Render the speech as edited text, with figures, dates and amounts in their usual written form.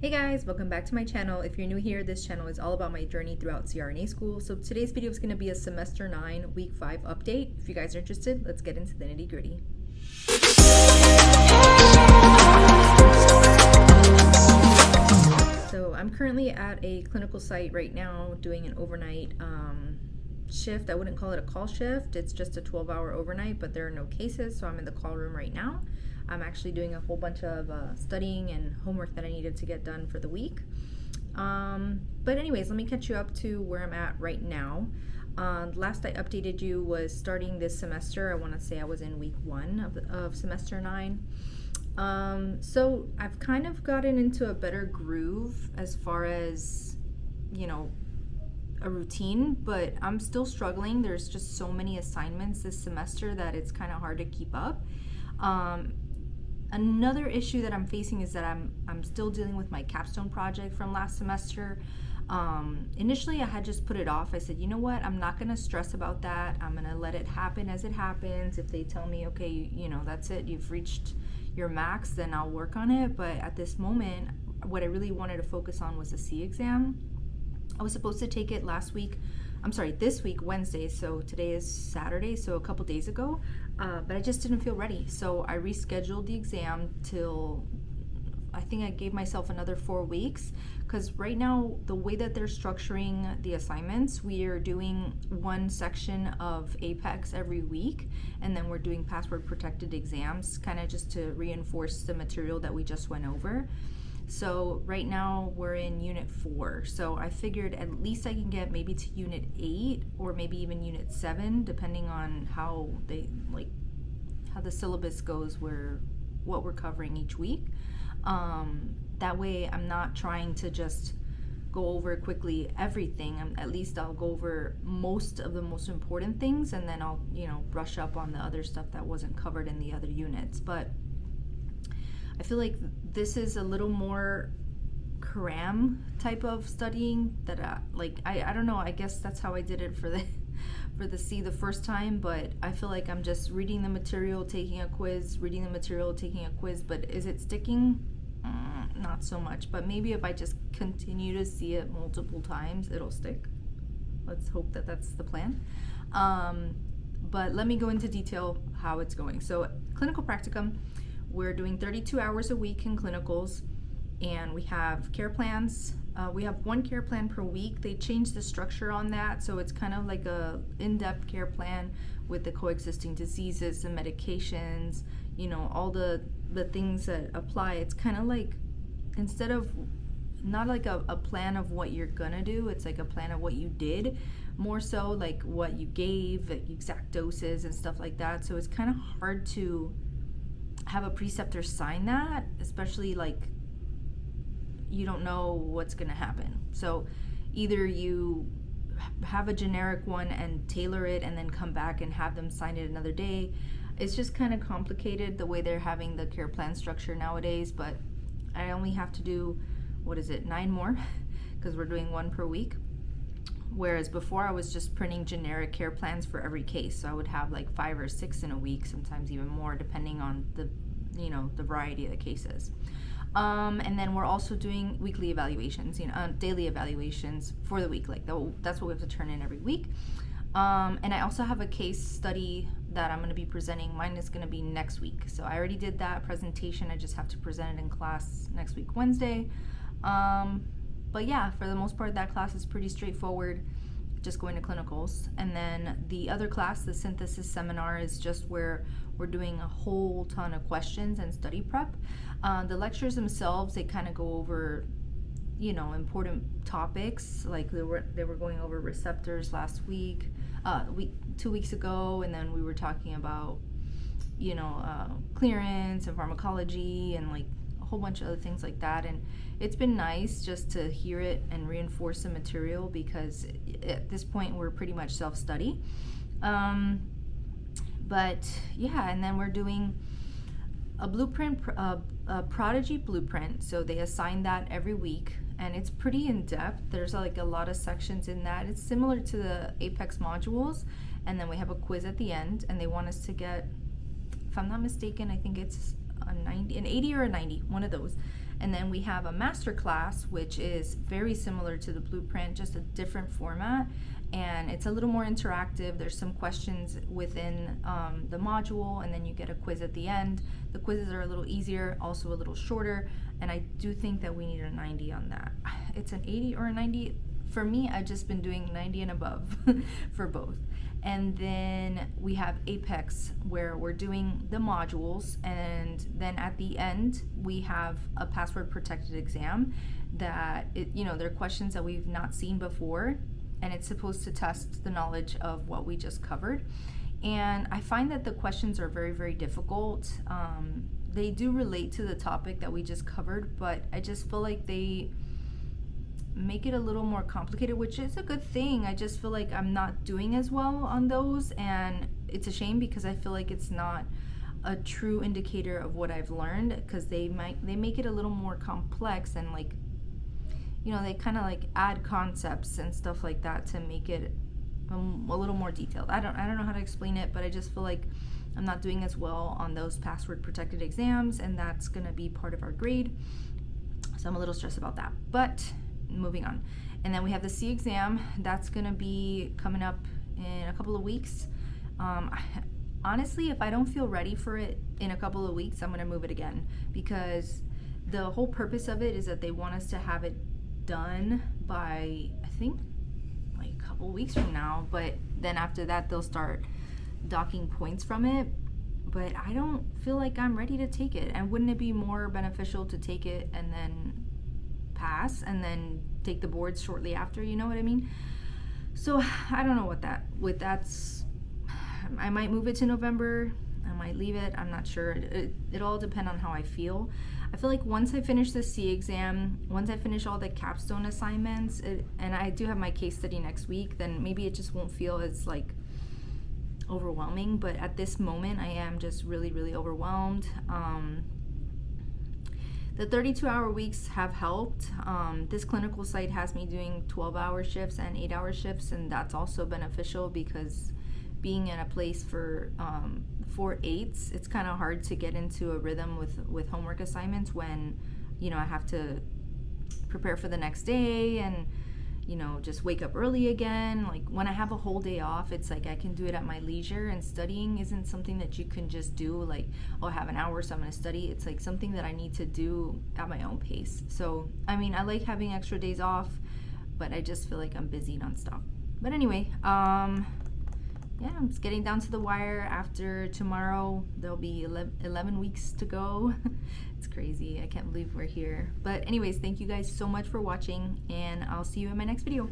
Hey guys, welcome back to my channel. If you're new here, this channel is all about my journey throughout CRNA school. So today's video is going to be a semester 9 week 5 update. If you guys are interested, let's get into the nitty gritty. So I'm currently at a clinical site right now doing an overnight shift. I wouldn't call it a call shift. It's just a 12-hour overnight, but there are no cases, so I'm in the call room right now. I'm actually doing a whole bunch of studying and homework that I needed to get done for the week. But anyways, let me catch you up to where I'm at right now. Last I updated you was starting this semester. I want to say I was in week 1 of semester 9. So I've kind of gotten into a better groove as far as, a routine, but I'm still struggling. There's just so many assignments this semester that it's kind of hard to keep up. Another issue that I'm facing is that I'm still dealing with my capstone project from last semester. Initially I had just put it off. I said, you know what, I'm not gonna stress about that. I'm gonna let it happen as it happens. If they tell me, okay, that's it, you've reached your max, then I'll work on it. But at this moment, what I really wanted to focus on was the C exam. I was supposed to take it this week, Wednesday, so today is Saturday, so a couple days ago, but I just didn't feel ready. So I rescheduled the exam till, I think I gave myself another 4 weeks, because right now, the way that they're structuring the assignments, we are doing one section of Apex every week, and then we're doing password protected exams, kind of just to reinforce the material that we just went over. So right now we're in unit 4. So I figured at least I can get maybe to unit 8 or maybe even unit 7, depending on how the syllabus goes, what we're covering each week. That way I'm not trying to just go over quickly everything. At least I'll go over most of the most important things, and then I'll, brush up on the other stuff that wasn't covered in the other units. But I feel like this is a little more cram type of studying that I don't know, I guess that's how I did it for the C the first time, but I feel like I'm just reading the material, taking a quiz, reading the material, taking a quiz. But is it sticking? Not so much, but maybe if I just continue to see it multiple times, it'll stick. Let's hope that that's the plan. But let me go into detail how it's going. So clinical practicum, we're doing 32 hours a week in clinicals, and we have care plans. We have one care plan per week. They changed the structure on that, so it's kind of like a in-depth care plan with the coexisting diseases, the medications, all the things that apply. It's kind of like, instead of, not like a plan of what you're gonna do, it's like a plan of what you did, more so like what you gave, like exact doses and stuff like that. So it's kind of hard to have a preceptor sign that, especially like you don't know what's going to happen. So either you have a generic one and tailor it and then come back and have them sign it another day. It's just kind of complicated the way they're having the care plan structure nowadays. But I only have to do 9 more because we're doing 1 per week, whereas before I was just printing generic care plans for every case. So I would have like 5 or 6 in a week, sometimes even more, depending on the variety of the cases. And then we're also doing weekly evaluations, daily evaluations for the week. That's what we have to turn in every week. And I also have a case study that I'm going to be presenting. Mine is going to be next week. So I already did that presentation. I just have to present it in class next week, Wednesday. But yeah, for the most part, that class is pretty straightforward, just going to clinicals. And then the other class, the synthesis seminar, is just where we're doing a whole ton of questions and study prep. The lectures themselves, they kind of go over, important topics. Like they were going over receptors last week, 2 weeks ago, and then we were talking about, clearance and pharmacology and like a whole bunch of other things like that. And it's been nice just to hear it and reinforce the material, because at this point we're pretty much self-study. But yeah, and then we're doing a blueprint, a Prodigy blueprint. So they assign that every week, and it's pretty in-depth. There's like a lot of sections in that. It's similar to the Apex modules, and then we have a quiz at the end, and they want us to get, if I'm not mistaken, I think it's an 80 or a 90, one of those. And then we have a master class, which is very similar to the blueprint, just a different format. And it's a little more interactive. There's some questions within the module, and then you get a quiz at the end. The quizzes are a little easier, also a little shorter, and I do think that we need a 90 on that. It's an 80 or a 90. For me, I've just been doing 90 and above for both. And then we have Apex, where we're doing the modules, and then at the end we have a password protected exam that they're questions that we've not seen before, and it's supposed to test the knowledge of what we just covered. And I find that the questions are very, very difficult. They do relate to the topic that we just covered, but I just feel like they make it a little more complicated, which is a good thing. I just feel like I'm not doing as well on those, and it's a shame because I feel like it's not a true indicator of what I've learned, because they make it a little more complex, and they kind of like add concepts and stuff like that to make it a little more detailed. I don't know how to explain it, but I just feel like I'm not doing as well on those password protected exams, and that's gonna be part of our grade, so I'm a little stressed about that. But moving on. And then we have the C exam. That's gonna be coming up in a couple of weeks. Honestly, if I don't feel ready for it in a couple of weeks, I'm gonna move it again, because the whole purpose of it is that they want us to have it done by, I think, like a couple of weeks from now, but then after that they'll start docking points from it. But I don't feel like I'm ready to take it. And wouldn't it be more beneficial to take it and then pass and then take the boards shortly after, you know what I mean? So I don't know what that's I might move it to November, I might leave it, I'm not sure. It all depends on how I feel. I feel like once I finish the C exam, once I finish all the capstone assignments, and I do have my case study next week, then maybe it just won't feel as like overwhelming. But at this moment I am just really, really overwhelmed. The 32-hour weeks have helped. This clinical site has me doing 12-hour shifts and 8-hour shifts, and that's also beneficial because being in a place for 4/8s, it's kind of hard to get into a rhythm with homework assignments when I have to prepare for the next day and just wake up early again. Like when I have a whole day off, it's like I can do it at my leisure, and studying isn't something that you can just do like, oh, I have an hour so I'm going to study. It's like something that I need to do at my own pace. So I mean, I like having extra days off, but I just feel like I'm busy nonstop. But anyway, yeah, I'm just getting down to the wire. After tomorrow there'll be 11 weeks to go. It's crazy. I can't believe we're here. But anyways, thank you guys so much for watching, and I'll see you in my next video.